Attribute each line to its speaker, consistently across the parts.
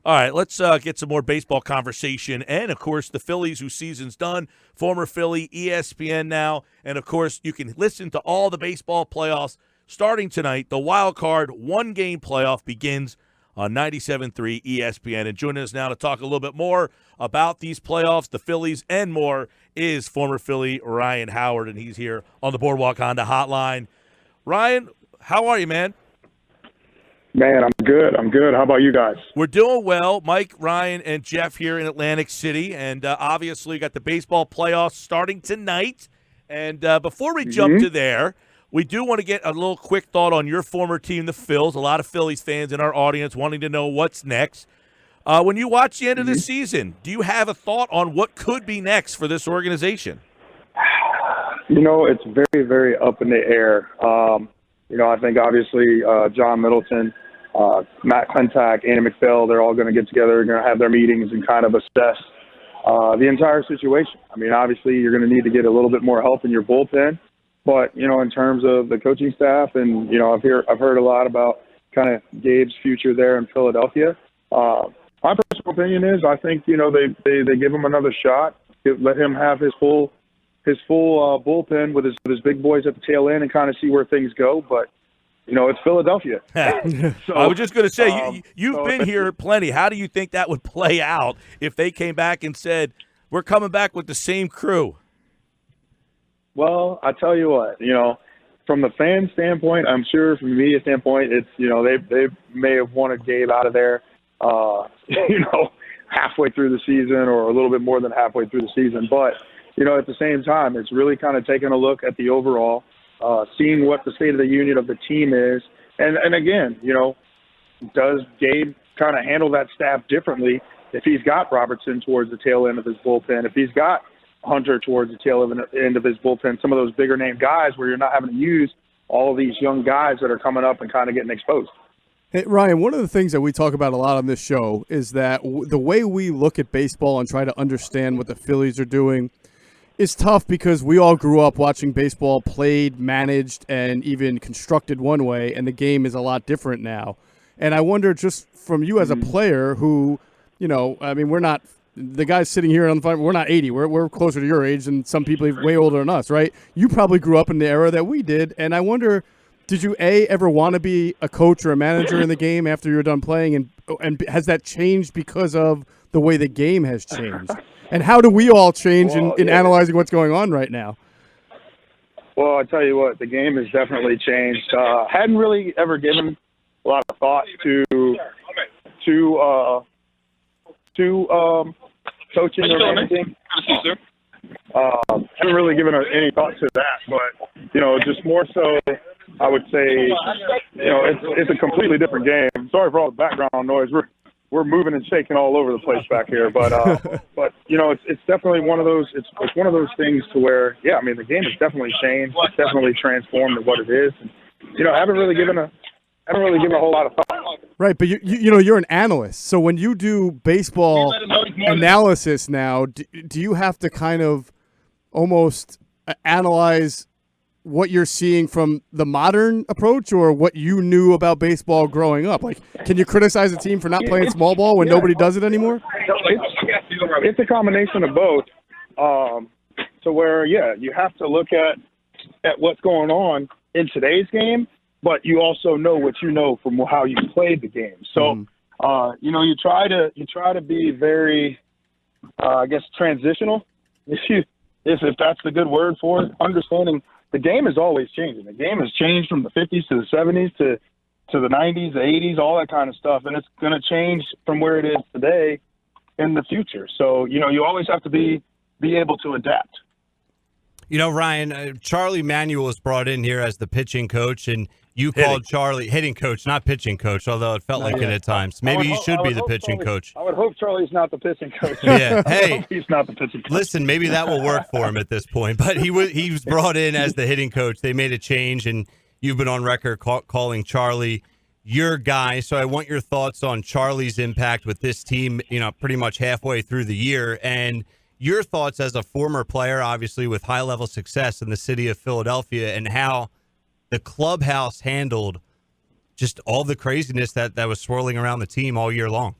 Speaker 1: All right, let's get some more baseball conversation. And, of course, the Phillies, whose season's done, former Philly, ESPN now. And, of course, you can listen to all the baseball playoffs starting tonight. The wild card one-game playoff begins on 97.3 ESPN. And joining us now to talk a little bit more about these playoffs, the Phillies, and more is former Philly Ryan Howard, and he's here on the Boardwalk Honda Hotline. Ryan, how are you, man?
Speaker 2: Man, I'm good. How about you guys?
Speaker 1: We're doing well. Mike, Ryan, and Jeff here in Atlantic City, and obviously got the baseball playoffs starting tonight. And before we jump to there, we do want to get a little quick thought on your former team, the Phils. A lot of Phillies fans in our audience wanting to know what's next. When you watch the end of the season, do you have a thought on what could be next for this organization?
Speaker 2: It's very, very up in the air. I think obviously John Middleton, Matt Klentak, Andy McPhail, they're all going to get together, going to have their meetings and kind of assess the entire situation. I mean, obviously you're going to need to get a little bit more help in your bullpen. But, in terms of the coaching staff, and, I've heard a lot about kind of Gabe's future there in Philadelphia. My personal opinion is I think, they give him another shot, let him have his full bullpen with his big boys at the tail end and kind of see where things go. But, it's Philadelphia.
Speaker 1: So, I was just going to say, you've been here plenty. How do you think that would play out if they came back and said, we're coming back with the same crew?
Speaker 2: Well, I tell you what, from the fan standpoint, I'm sure from the media standpoint, it's, they may have wanted Gabe out of there, halfway through the season or a little bit more than halfway through the season. But, at the same time, it's really kind of taking a look at the overall, seeing what the state of the union of the team is. And again, does Gabe kind of handle that staff differently if he's got Robertson towards the tail end of his bullpen, if he's got Hunter towards the tail end of his bullpen, some of those bigger name guys where you're not having to use all of these young guys that are coming up and kind of getting exposed.
Speaker 3: Hey, Ryan, one of the things that we talk about a lot on this show is that the way we look at baseball and try to understand what the Phillies are doing is tough because we all grew up watching baseball played, managed, and even constructed one way, and the game is a lot different now. And I wonder, just from you as a player who, we're not – the guys sitting here on the phone, we're not 80. We're closer to your age, and some people are way older than us, right? You probably grew up in the era that we did, and I wonder, did you ever want to be a coach or a manager in the game after you're done playing, and has that changed because of the way the game has changed? And how do we all change in analyzing what's going on right now?
Speaker 2: Well, I tell you what, the game has definitely changed. Hadn't really ever given a lot of thought to coaching or anything. Haven't really given any thought to that, but just more so, I would say, it's a completely different game. Sorry for all the background noise. We're moving and shaking all over the place back here, but it's definitely one of those. It's one of those things to where, the game has definitely changed. It's definitely transformed to what it is. And, I haven't really given a whole lot of thought.
Speaker 3: Right, but you're an analyst. So when you do baseball analysis now, do you have to kind of almost analyze what you're seeing from the modern approach or what you knew about baseball growing up? Like, can you criticize a team for not playing small ball when nobody does it anymore?
Speaker 2: It's a combination of both. To where, you have to look at what's going on in today's game, but you also know what you know from how you played the game. So, you try to be very, transitional, if that's the good word for it. Understanding the game is always changing. The game has changed from the 50s to the 70s to the 90s, the 80s, all that kind of stuff, and it's going to change from where it is today in the future. So, you always have to be able to adapt.
Speaker 4: Ryan, Charlie Manuel was brought in here as the pitching coach, and you called Charlie hitting coach, not pitching coach, although it felt like it at times. Maybe he should be the pitching coach.
Speaker 2: I would hope Charlie's not the pitching coach.
Speaker 4: Yeah, hey,
Speaker 2: he's not the pitching coach.
Speaker 4: Listen, maybe that will work for him at this point. But he was brought in as the hitting coach. They made a change, and you've been on record calling Charlie your guy. So I want your thoughts on Charlie's impact with this team, pretty much halfway through the year, and your thoughts as a former player, obviously with high-level success in the city of Philadelphia, and how the clubhouse handled just all the craziness that was swirling around the team all year long.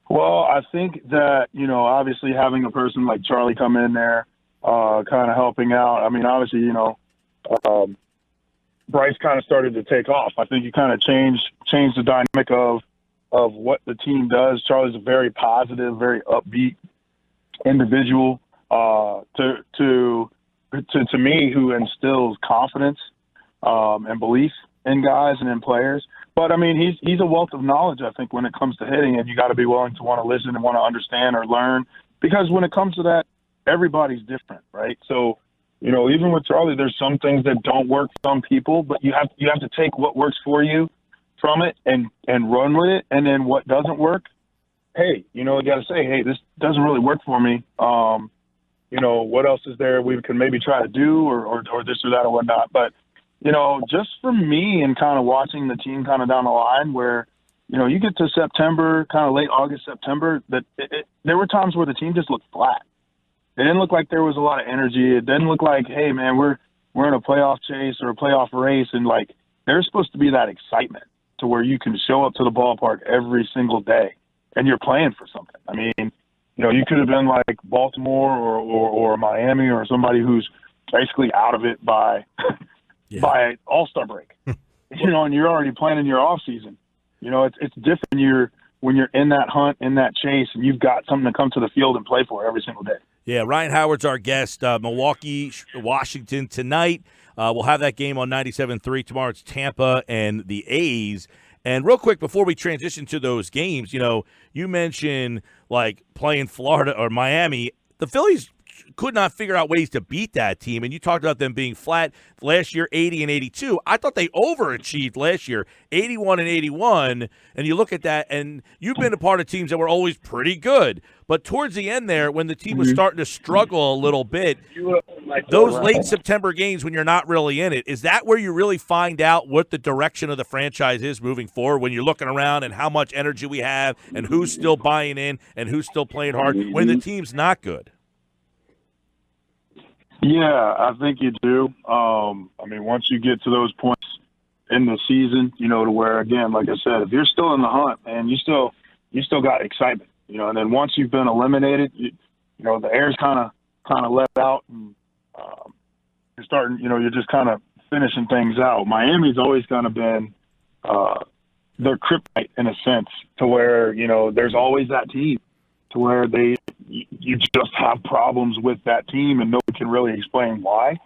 Speaker 2: Well, I think that, obviously having a person like Charlie come in there, kind of helping out. I mean, obviously, Bryce kind of started to take off. I think you kind of changed the dynamic of what the team does. Charlie's a very positive, very upbeat individual, to me, who instills confidence, and belief in guys and in players. But I mean, he's a wealth of knowledge, I think, when it comes to hitting, and you got to be willing to want to listen and want to understand or learn, because when it comes to that, everybody's different, right? So, even with Charlie, there's some things that don't work for some people, but you have to take what works for you from it and run with it. And then what doesn't work, hey, you got to say, hey, this doesn't really work for me. What else is there we can maybe try to do or this or that or whatnot. But, just for me and kind of watching the team kind of down the line where, you get to September, kind of late August, September, that there were times where the team just looked flat. It didn't look like there was a lot of energy. It didn't look like, hey, man, we're in a playoff chase or a playoff race. And, there's supposed to be that excitement to where you can show up to the ballpark every single day and you're playing for something. I mean, you could have been like Baltimore or Miami or somebody who's basically out of it by All-Star break, and you're already planning your off season. It's different when you're in that hunt, in that chase, and you've got something to come to the field and play for every single day.
Speaker 1: Yeah, Ryan Howard's our guest. Milwaukee, Washington tonight. We'll have that game on 97.3. Tomorrow it's Tampa and the A's. And real quick, before we transition to those games, you mentioned playing Florida or Miami. The Phillies could not figure out ways to beat that team, and you talked about them being flat last year, 80 and 82. I thought they overachieved last year, 81 and 81, and you look at that, and you've been a part of teams that were always pretty good, but towards the end there, when the team was starting to struggle a little bit, those late September games when you're not really in it, is that where you really find out what the direction of the franchise is moving forward, when you're looking around and how much energy we have and who's still buying in and who's still playing hard when the team's not good?
Speaker 2: Yeah, I think you do. Once you get to those points in the season, to where, again, like I said, if you're still in the hunt and you still got excitement, and then once you've been eliminated, the air's kind of let out and you're starting, you're just kind of finishing things out. Miami's always kind of been their kryptonite in a sense, to where, there's always that team to where you just have problems with that team and nobody can really explain why.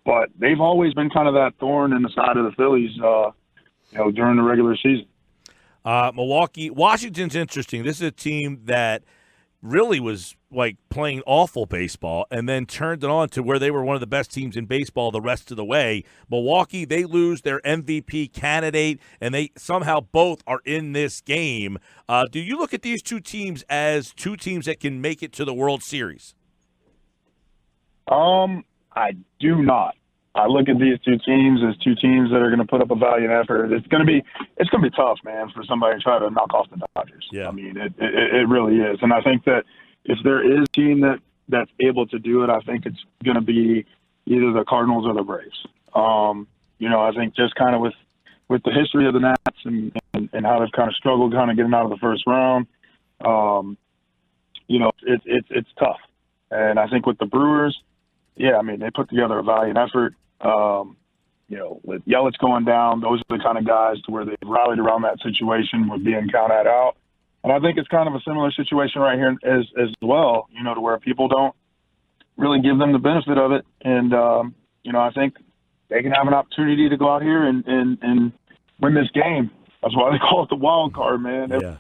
Speaker 2: But they've always been kind of that thorn in the side of the Phillies, during the regular season.
Speaker 1: Milwaukee, Washington's interesting. This is a team that really was playing awful baseball and then turned it on to where they were one of the best teams in baseball the rest of the way. Milwaukee, they lose their MVP candidate, and they somehow both are in this game. Do you look at these two teams as two teams that can make it to the World Series?
Speaker 2: I do not. I look at these two teams as two teams that are going to put up a valiant effort. It's going to be tough, man, for somebody to try to knock off the Dodgers.
Speaker 1: Yeah.
Speaker 2: I mean, it really is. And I think that if there is a team that's able to do it, I think it's going to be either the Cardinals or the Braves. I think just kind of with the history of the Nats and how they've kind of struggled kind of getting out of the first round, it's tough. And I think with the Brewers, they put together a valiant effort. With Yelich going down, those are the kind of guys to where they've rallied around that situation with being counted out. And I think it's kind of a similar situation right here as well, to where people don't really give them the benefit of it. And, I think they can have an opportunity to go out here and win this game. That's why they call it the wild card, man.
Speaker 1: Yeah.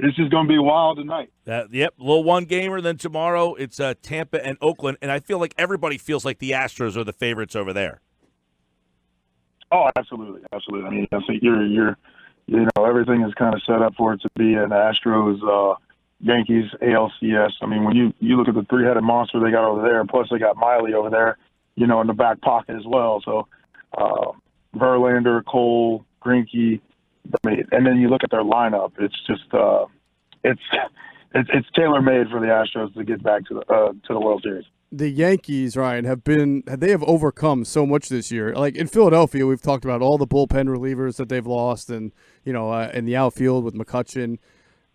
Speaker 2: It's just going to be wild tonight.
Speaker 1: Yep, a little one-gamer. Then tomorrow it's Tampa and Oakland, and I feel like everybody feels like the Astros are the favorites over there.
Speaker 2: Oh, absolutely. I mean, I think you're everything is kind of set up for it to be an Astros, Yankees, ALCS. I mean, when you look at the three-headed monster they got over there, plus they got Miley over there, in the back pocket as well. So Verlander, Cole, Greinke. And then you look at their lineup; it's just it's tailor made for the Astros to get back to the World Series.
Speaker 3: The Yankees, Ryan, have overcome so much this year. Like in Philadelphia, we've talked about all the bullpen relievers that they've lost, and in the outfield with McCutchen.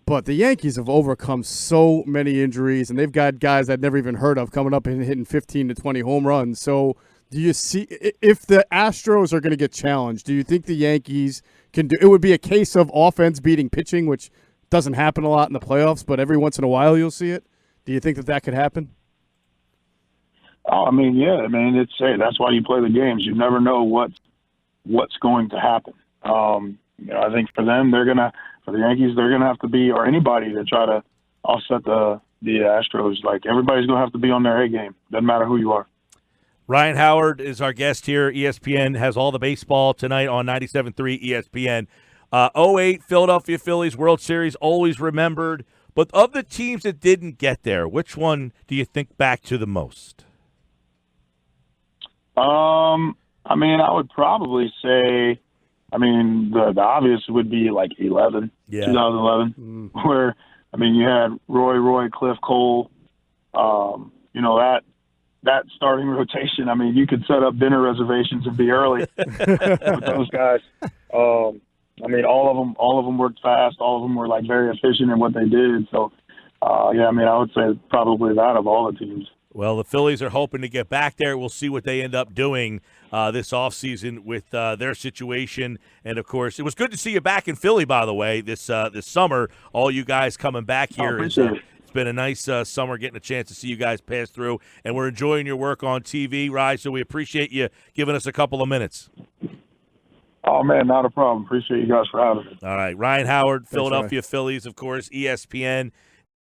Speaker 3: But the Yankees have overcome so many injuries, and they've got guys I'd never even heard of coming up and hitting 15 to 20 home runs. So do you see, if the Astros are going to get challenged, do you think the Yankees can do – it would be a case of offense beating pitching, which doesn't happen a lot in the playoffs, but every once in a while you'll see it. Do you think that could happen?
Speaker 5: Oh, I mean, yeah. I mean, that's why you play the games. You never know what's going to happen. I think for them, for the Yankees, they're gonna have to be, or anybody to try to offset the Astros. Like, everybody's gonna have to be on their A game. Doesn't matter who you are.
Speaker 1: Ryan Howard is our guest here. ESPN has all the baseball tonight on 97.3 ESPN. 08 Philadelphia Phillies World Series, always remembered. But of the teams that didn't get there, which one do you think back to the most?
Speaker 5: I mean, I would probably say, the obvious would be like 2011, where, you had Roy, Cliff, Cole, that starting rotation. You could set up dinner reservations and be early with those guys. All of them worked fast. All of them were like very efficient in what they did. So, I would say probably that of all the teams.
Speaker 1: Well, the Phillies are hoping to get back there. We'll see what they end up doing this offseason with their situation. And, of course, it was good to see you back in Philly, by the way, this summer. All you guys coming back here. It's been a nice summer getting a chance to see you guys pass through. And we're enjoying your work on TV, Rye, so we appreciate you giving us a couple of minutes.
Speaker 5: Oh, man, not a problem. Appreciate you guys for having me.
Speaker 1: All right. Ryan Howard, Philadelphia Phillies, of course, ESPN.